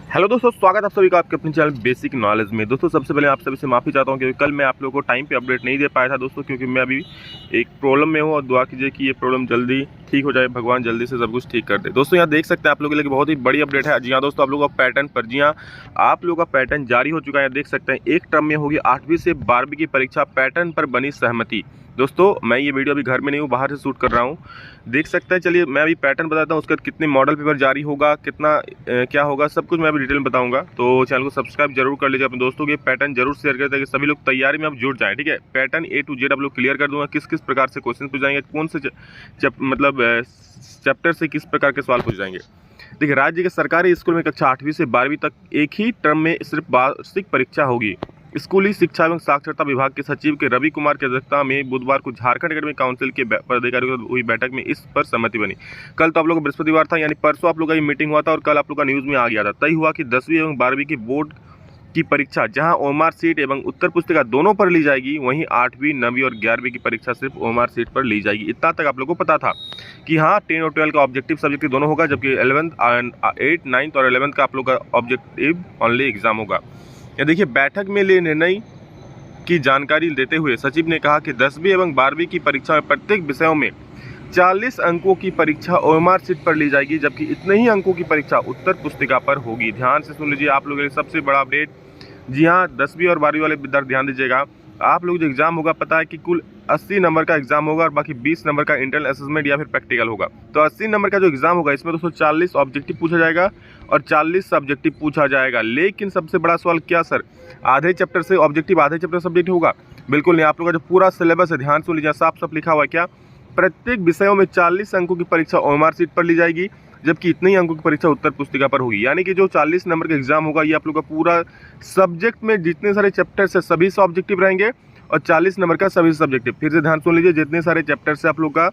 Hello दोस्तों, स्वागत है आप सभी का आपके अपने चैनल बेसिक नॉलेज में। दोस्तों सबसे पहले आप सभी से माफ़ी चाहता हूं क्योंकि कल मैं आप लोगों को टाइम पे अपडेट नहीं दे पाया था दोस्तों, क्योंकि मैं अभी एक प्रॉब्लम में हूं और दुआ कीजिए कि ये प्रॉब्लम जल्दी ठीक हो जाए, भगवान जल्दी से सब कुछ ठीक कर दे। दोस्तों यहाँ देख सकते हैं आप लोगों के लिए बहुत ही बड़ी अपडेट है। जी हाँ दोस्तों, आप लोगों का पैटर्न पर, जी हाँ आप लोगों का पैटर्न जारी हो चुका है। देख सकते हैं एक टर्म में होगी 8वीं से 12वीं की परीक्षा, पैटर्न पर बनी सहमति। दोस्तों मैं ये वीडियो अभी घर में नहीं हूँ, बाहर से शूट कर रहा हूँ। देख सकते हैं, चलिए मैं अभी पैटर्न बताता हूँ, उसके बाद कितने मॉडल पेपर जारी होगा, कितना क्या होगा, सब कुछ मैं अभी डिटेल में बताऊंगा। तो चैनल को सब्सक्राइब जरूर कर लीजिए, अपने दोस्तों के पैटर्न जरूर शेयर करें ताकि सभी लोग तैयारी में अब जुट जाएं। ठीक है, पैटर्न A to Z आप लोग क्लियर कर दूंगा, किस किस प्रकार से क्वेश्चन पूछ जाएंगे, कौन से चैप्टर से किस प्रकार के सवाल पूछ जाएंगे। देखिए, राज्य के सरकारी स्कूल में कक्षा 8वीं से 12वीं तक एक ही टर्म में सिर्फ वार्षिक परीक्षा होगी। स्कूली शिक्षा एवं साक्षरता विभाग के सचिव के रवि कुमार की अध्यक्षता में बुधवार को झारखंड एकेडमिक काउंसिल के पदाधिकारियों की हुई बैठक में इस पर सहमति बनी। कल तो आप लोग का बृहस्पतिवार था, यानी परसों आप लोग का ये मीटिंग हुआ था और कल आप लोग का न्यूज़ में आ गया था। तय हुआ कि 10वीं एवं 12वीं की बोर्ड की परीक्षा जहां ओएमआर सीट एवं उत्तर पुस्तिका दोनों पर ली जाएगी, वहीं 8वीं 9वीं और 11वीं की परीक्षा सिर्फ ओएमआर सीट पर ली जाएगी। इतना तक आप लोगों को पता था कि हाँ 10 और 12 का ऑब्जेक्टिव सब्जेक्टिव दोनों होगा, जबकि 8th 9th और 11th का आप लोग का ऑब्जेक्टिव ओनली एग्जाम होगा। या देखिए, बैठक में लिए निर्णय की जानकारी देते हुए सचिव ने कहा कि 10वीं एवं 12वीं की परीक्षा में प्रत्येक विषयों में 40 अंकों की परीक्षा ओएमआर सीट पर ली जाएगी, जबकि इतने ही अंकों की परीक्षा उत्तर पुस्तिका पर होगी। ध्यान से सुन लीजिए, आप लोगों के लिए सबसे बड़ा अपडेट। जी हाँ, 10वीं और 12वीं वाले विद्यार्थी ध्यान दीजिएगा, आप लोग जो एग्जाम होगा, पता है कि कुल 80 नंबर का एग्जाम होगा और बाकी 20 नंबर का इंटरनल असेसमेंट या फिर प्रैक्टिकल होगा। तो 80 नंबर का जो एग्जाम होगा, इसमें 240 ऑब्जेक्टिव पूछा जाएगा और 40 सब्जेक्टिव पूछा जाएगा। लेकिन सबसे बड़ा सवाल क्या सर, आधे चैप्टर से ऑब्जेक्टिव, आधे चैप्टर सब्जेक्ट होगा? बिल्कुल नहीं। आप लोगों का जो पूरा सिलेबस है, ध्यान सुन लीजिए, साफ साफ लिखा हुआ है क्या, प्रत्येक विषयों में 40 अंकों की परीक्षा ओएमआर सीट पर ली जाएगी, जबकि इतने ही अंकों की परीक्षा उत्तर पुस्तिका पर होगी। यानी कि जो 40 नंबर का एग्जाम होगा, ये आप लोग का पूरा सब्जेक्ट में जितने सारे चैप्टर्स है सभी से ऑब्जेक्टिव रहेंगे और 40 नंबर का सभी सब्जेक्टिव। फिर से ध्यान सुन लीजिए, जितने सारे चैप्टर से आप लोग का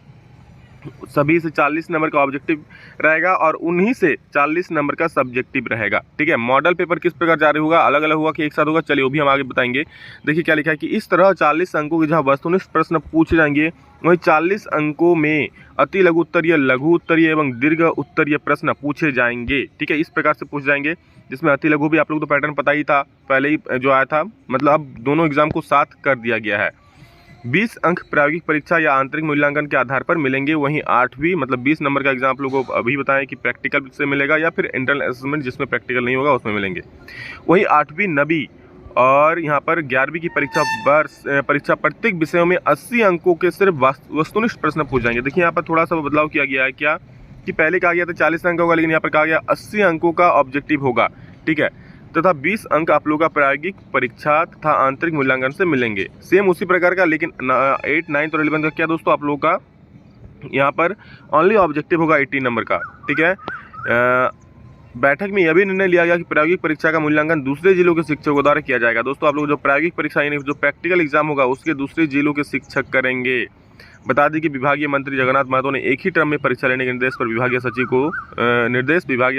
सभी से 40 नंबर का ऑब्जेक्टिव रहेगा और उन्हीं से 40 नंबर का सब्जेक्टिव रहेगा। ठीक है, मॉडल पेपर किस प्रकार जारी होगा, अलग अलग होगा कि एक साथ होगा, चलिए वो भी हम आगे बताएंगे। देखिए क्या लिखा है कि इस तरह 40 अंकों के जहां वस्तुनिष्ठ प्रश्न पूछे जाएंगे, वहीं 40 अंकों में अति लघु उत्तरीय, लघु उत्तरीय एवं दीर्घ उत्तरीय प्रश्न पूछे जाएंगे। ठीक है, इस प्रकार से पूछे जाएंगे, जिसमें अति लघु भी आप लोग तो पैटर्न पता ही था, पहले ही जो आया था, मतलब अब दोनों एग्जाम को साथ कर दिया गया है। 20 अंक प्रायोगिक परीक्षा या आंतरिक मूल्यांकन के आधार पर मिलेंगे, वहीं 8वीं मतलब 20 नंबर का एग्जाम आप लोगों को अभी बताएं कि प्रैक्टिकल से मिलेगा या फिर इंटरनल असेसमेंट जिसमें प्रैक्टिकल नहीं होगा उसमें मिलेंगे। वहीं 8वीं 9वीं और यहाँ पर 11वीं की परीक्षा प्रत्येक विषयों में 80 अंकों के सिर्फ वस्तुनिष्ठ प्रश्न पूछ जाएंगे। देखिए यहाँ पर थोड़ा सा बदलाव किया गया है, क्या कि पहले कहा गया था 40 अंक होगा, लेकिन यहाँ पर कहा गया 80 अंकों का ऑब्जेक्टिव होगा। ठीक है, तथा 20 अंक आप लोगों का प्रायोगिक परीक्षा तथा आंतरिक मूल्यांकन से मिलेंगे, सेम उसी प्रकार का। लेकिन 8th 9th और 11th का क्या दोस्तों, आप लोगों का यहाँ पर ओनली ऑब्जेक्टिव होगा 80 नंबर का। ठीक है, बैठक में यह भी निर्णय लिया गया कि प्रायोगिक परीक्षा का मूल्यांकन दूसरे जिलों के शिक्षकों द्वारा किया जाएगा। दोस्तों आप लोग जो प्रायोगिक परीक्षा यानी जो प्रैक्टिकल एग्जाम होगा, उसके दूसरे जिलों के शिक्षक करेंगे। बता दें कि विभागीय मंत्री जगन्नाथ महतो ने एक ही टर्म में परीक्षा लेने के निर्देश विभागीय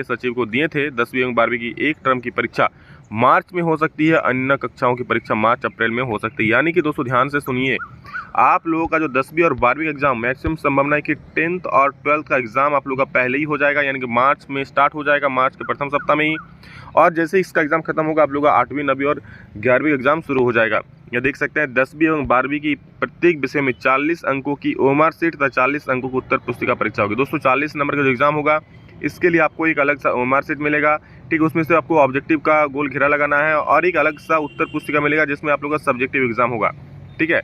सचिव को दिए थे। 10वीं एवं 12वीं की एक टर्म की परीक्षा मार्च में हो सकती है, अन्य कक्षाओं की परीक्षा मार्च अप्रैल में हो सकती है। यानी कि दोस्तों ध्यान से सुनिए, आप लोगों का जो 10वीं और 12वीं का एग्जाम, मैक्सिमम संभावना है कि 10th और 12th का एग्जाम आप लोगों का पहले ही हो जाएगा, यानी कि मार्च में स्टार्ट हो जाएगा, मार्च के प्रथम सप्ताह में ही। और जैसे इसका एग्जाम खत्म होगा, आप लोगों का 8वीं 9वीं और 11वीं का एग्जाम शुरू हो जाएगा। यह देख सकते हैं 10वीं एवं 12वीं की प्रत्येक विषय में 40 अंकों की ओएमआर सीट तथा 40 अंकों की उत्तर पुस्तिका परीक्षा होगी। दोस्तों 40 नंबर का जो एग्जाम होगा, इसके लिए आपको एक अलग सा ओएमआर सीट मिलेगा। ठीक है, उसमें से आपको ऑब्जेक्टिव का गोल घेरा लगाना है और एक अलग सा उत्तर पुस्तिका मिलेगा जिसमें आप लोग का सब्जेक्टिव एग्जाम होगा। ठीक है,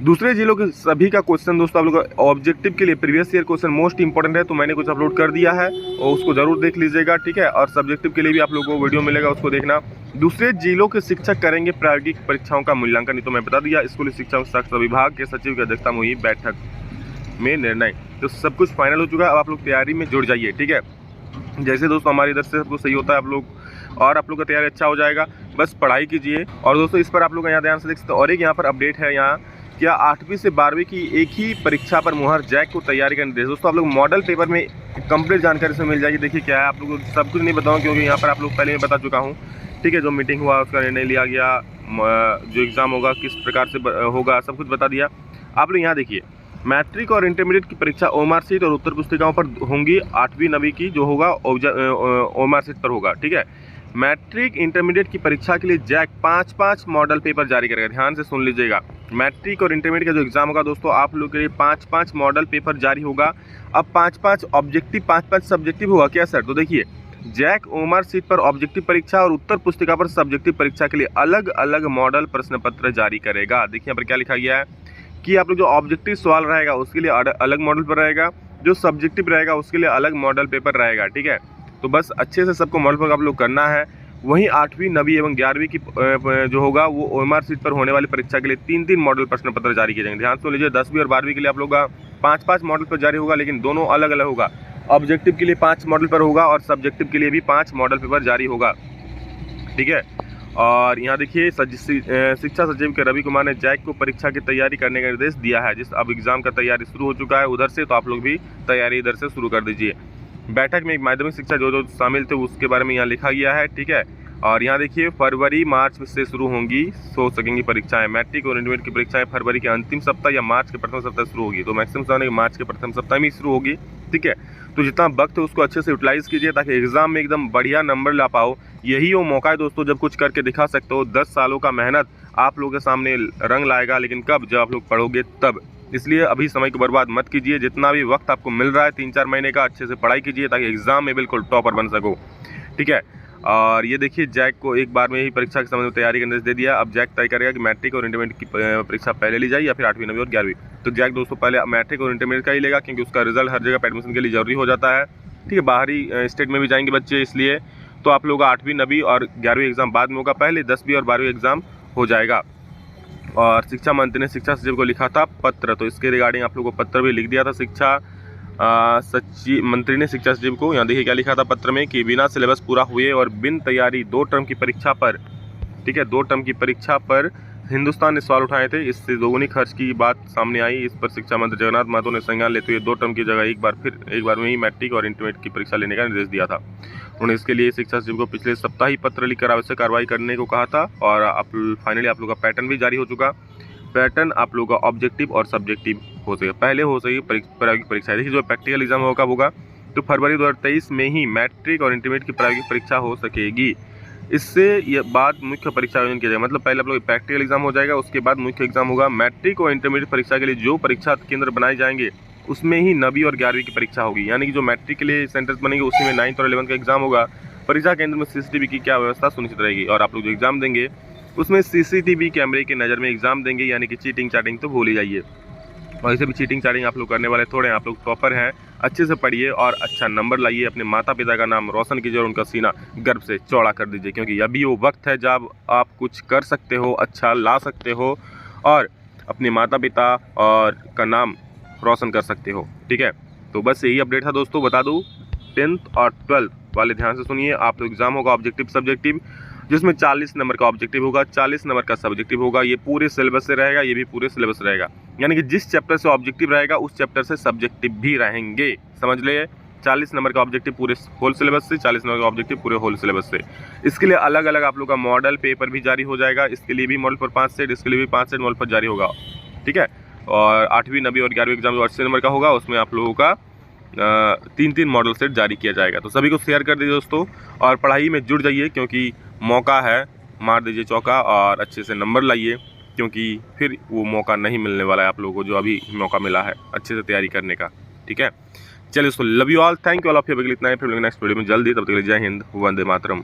दूसरे जिलों के सभी का क्वेश्चन दोस्तों आप लोग का ऑब्जेक्टिव के लिए previous year question most important है, तो मैंने कुछ अपलोड कर दिया है और उसको जरूर देख लीजिएगा। ठीक है, और सब्जेक्टिव के लिए भी आप लोगों को वीडियो मिलेगा, उसको देखना। दूसरे जिलों के शिक्षक करेंगे प्रायोगिक परीक्षाओं का मूल्यांकन, नहीं तो मैं बता दिया। स्कूली शिक्षा साक्षरता विभाग के सचिव की अध्यक्षता में हुई बैठक में निर्णय, तो सब कुछ फाइनल हो चुका है। अब आप लोग तैयारी में जुड़ जाइए। ठीक है, जैसे दोस्तों हमारी इधर से सब कुछ सही होता है, आप लोग का तैयारी अच्छा हो जाएगा, बस पढ़ाई कीजिए। और दोस्तों इस पर आप लोग यहाँ ध्यान से देख सकते हैं। और एक यहाँ पर अपडेट है, यहाँ क्या 8वीं से 12वीं की एक ही परीक्षा पर मुहर, जैक को तैयारी का निर्देश। दोस्तों आप लोग मॉडल पेपर में कंप्लीट जानकारी से मिल जाएगी। देखिए क्या है, आप लोगों को सब कुछ नहीं बताऊँ क्योंकि यहाँ पर आप लोग पहले मैं बता चुका हूँ। ठीक है, जो मीटिंग हुआ उसका निर्णय लिया गया, जो एग्ज़ाम होगा किस प्रकार से होगा, सब कुछ बता दिया। आप लोग यहाँ देखिए, मैट्रिक और इंटरमीडिएट की परीक्षा ओएमआर शीट और उत्तर पुस्तिकाओं पर होंगी। 8वीं 9वीं की जो होगा ओएमआर शीट पर होगा, ठीक है। मैट्रिक इंटरमीडिएट की परीक्षा के लिए जैक 5-5 मॉडल पेपर जारी करेगा। ध्यान से सुन लीजिएगा, मैट्रिक और इंटरमीडिएट का जो एग्जाम होगा दोस्तों, आप लोग के लिए 5-5 मॉडल पेपर जारी होगा। अब 5-5 ऑब्जेक्टिव, 5-5 सब्जेक्टिव होगा क्या सर? तो देखिए, जैक ओएमआर शीट पर ऑब्जेक्टिव परीक्षा और उत्तर पुस्तिका पर सब्जेक्टिव परीक्षा के लिए अलग अलग मॉडल प्रश्न पत्र जारी करेगा। देखिए यहाँ पर क्या लिखा गया है कि आप लोग जो ऑब्जेक्टिव सवाल रहेगा उसके लिए अलग मॉडल पर रहेगा, जो सब्जेक्टिव रहेगा उसके लिए अलग मॉडल पेपर रहेगा, ठीक है। तो बस अच्छे से सबको मॉडल पेपर आप लोग करना है। वहीं 8वीं 9वीं एवं 11वीं की जो होगा वो ओएमआर शीट पर होने वाली परीक्षा के लिए 3-3 मॉडल प्रश्न पत्र जारी किए जाएंगे। ध्यान से लीजिए, 10वीं और 12वीं के लिए आप लोग का 5-5 मॉडल पर जारी होगा, लेकिन दोनों अलग अलग होगा। ऑब्जेक्टिव के लिए 5 मॉडल पर होगा और सब्जेक्टिव के लिए भी 5 मॉडल पेपर जारी होगा, ठीक है। और यहाँ देखिए, शिक्षा सचिव के रवि कुमार ने जैक को परीक्षा की तैयारी करने का निर्देश दिया है। जिस अब एग्जाम का तैयारी शुरू हो चुका है उधर से, तो आप लोग भी तैयारी इधर से शुरू कर दीजिए। बैठक में माध्यमिक शिक्षा जो शामिल थे उसके बारे में यहाँ लिखा गया है, ठीक है। और यहाँ देखिए, फरवरी मार्च से शुरू होंगी, हो सकेंगी परीक्षाएं। मैट्रिक और इंटरमीडिएट की परीक्षाएं फरवरी के अंतिम सप्ताह या मार्च के प्रथम सप्ताह शुरू होगी। तो मैक्सिमम समय मार्च के प्रथम सप्ताह में शुरू होगी, ठीक है। तो जितना वक्त है उसको अच्छे से यूटिलाइज कीजिए ताकि एग्जाम में एकदम बढ़िया नंबर ला पाओ। यही वो मौका है दोस्तों जब कुछ करके दिखा सकते हो। 10 सालों का मेहनत आप लोगों के सामने रंग लाएगा, लेकिन कब? जब आप लोग पढ़ोगे तब। इसलिए अभी समय को बर्बाद मत कीजिए। जितना भी वक्त आपको मिल रहा है 3-4 महीने का, अच्छे से पढ़ाई कीजिए ताकि एग्जाम में बिल्कुल टॉपर बन सको, ठीक है। और ये देखिए, जैक को एक बार में ही परीक्षा के संबंध में तैयारी का निर्देश दे दिया। अब जैक तय करेगा कि मैट्रिक और इंटरमीडिएट की परीक्षा पहले ली जाए या फिर 8वीं 9वीं और 11वीं। तो जैक दोस्तों पहले मैट्रिक और इंटरमीडिएट का ही लेगा, क्योंकि उसका रिजल्ट हर जगह एडमिशन के लिए जरूरी हो जाता है, ठीक है। बाहरी स्टेट में भी जाएंगे बच्चे, इसलिए तो आप लोग 8वीं 9वीं और 11वीं एग्जाम बाद में होगा, पहले 10वीं और 12वीं एग्जाम हो जाएगा। और शिक्षा मंत्री ने शिक्षा सचिव को लिखा था पत्र, तो इसके रिगार्डिंग आप लोगों को पत्र भी लिख दिया था शिक्षा मंत्री ने शिक्षा सचिव को। यहाँ देखिए क्या लिखा था पत्र में कि बिना सिलेबस पूरा हुए और बिन तैयारी 2 टर्म की परीक्षा पर, ठीक है, 2 टर्म की परीक्षा पर हिंदुस्तान ने सवाल उठाए थे। इससे दोगुनी खर्च की बात सामने आई। इस पर शिक्षा मंत्री जगन्नाथ महतो ने संज्ञान लेते हुए 2 टर्म की जगह एक बार में ही मैट्रिक और इंटरमीडिएट की परीक्षा लेने का निर्देश दिया था। उन्होंने इसके लिए शिक्षा सचिव को पिछले सप्ताह ही पत्र लिखकर आवश्यक कार्रवाई करने को कहा था। और फाइनली आप लोग का पैटर्न भी जारी हो चुका। पैटर्न आप लोगों का ऑब्जेक्टिव और सब्जेक्टिव हो सके, पहले हो सके प्रायोगिक परीक्षा। देखिए, जो प्रैक्टिकल एग्जाम होगा होगा तो फरवरी 2023 में ही मैट्रिक और इंटरमीडिएट की प्रायोगिक परीक्षा हो सकेगी। इससे ये बाद मुख्य परीक्षा आयोजन किया जाएगा। मतलब पहले आप लोग प्रैक्टिकल एग्जाम हो जाएगा, उसके बाद मुख्य एग्जाम होगा। मैट्रिक और इंटरमीडिएट परीक्षा के लिए जो परीक्षा केंद्र बनाए जाएंगे उसमें ही 9वीं और 11वीं की परीक्षा होगी। यानी कि जो मैट्रिक के लिए सेंटर्स बनेंगे उसी में 9th और 11th का एग्जाम होगा। परीक्षा केंद्र में सीसीटीवी की क्या व्यवस्था सुनिश्चित रहेगी, और आप लोग जो एग्जाम देंगे उसमें सीसीटीवी कैमरे की नज़र में एग्जाम देंगे। यानी कि चीटिंग चाटिंग तो भूल ही जाइए। और ऐसे भी चीटिंग चाटिंग आप लोग करने वाले थोड़े हैं। आप लोग टॉपर हैं, अच्छे से पढ़िए और अच्छा नंबर लाइए। अपने माता पिता का नाम रोशन कीजिए और उनका सीना गर्व से चौड़ा कर दीजिए, क्योंकि अभी वो वक्त है जब आप कुछ कर सकते हो, अच्छा ला सकते हो और अपने माता पिता और का नाम रोशन कर सकते हो, ठीक है। तो बस यही अपडेट था दोस्तों। बता दूँ 10th और 12th वाले ध्यान से सुनिए। आप लोग एग्जाम होगा ऑब्जेक्टिव सब्जेक्टिव, जिसमें 40 नंबर का ऑब्जेक्टिव होगा, 40 नंबर का सब्जेक्टिव होगा। ये पूरे सिलेबस से रहेगा, ये भी पूरे सिलेबस रहेगा। यानी कि जिस चैप्टर से ऑब्जेक्टिव रहेगा उस चैप्टर से सब्जेक्टिव भी रहेंगे, समझ लिए। 40 नंबर का ऑब्जेक्टिव पूरे होल सिलेबस से, 40 नंबर का ऑब्जेक्टिव पूरे होल सिलेबस से। इसके लिए अलग अलग आप लोग का मॉडल पेपर भी जारी हो जाएगा। इसके लिए भी मॉडल पर 5 सेट, इसके लिए भी 5 सेट मॉडल पर जारी होगा, ठीक है। और 8वीं 9वीं और 11वीं एग्जाम जो 80 नंबर का होगा उसमें आप लोगों का 3-3 मॉडल सेट जारी किया जाएगा। तो सभी को शेयर कर दीजिए दोस्तों, और पढ़ाई में जुड़ जाइए, क्योंकि मौका है, मार दीजिए चौका और अच्छे से नंबर लाइए, क्योंकि फिर वो मौका नहीं मिलने वाला है आप लोगों को जो अभी मौका मिला है अच्छे से तैयारी करने का, ठीक है। चलिए दोस्तों, love you all, thank you all of you. इतना है, फिर नेक्स्ट वीडियो में जल्दी। तब तक के लिए जय हिंद, वंदे मातरम।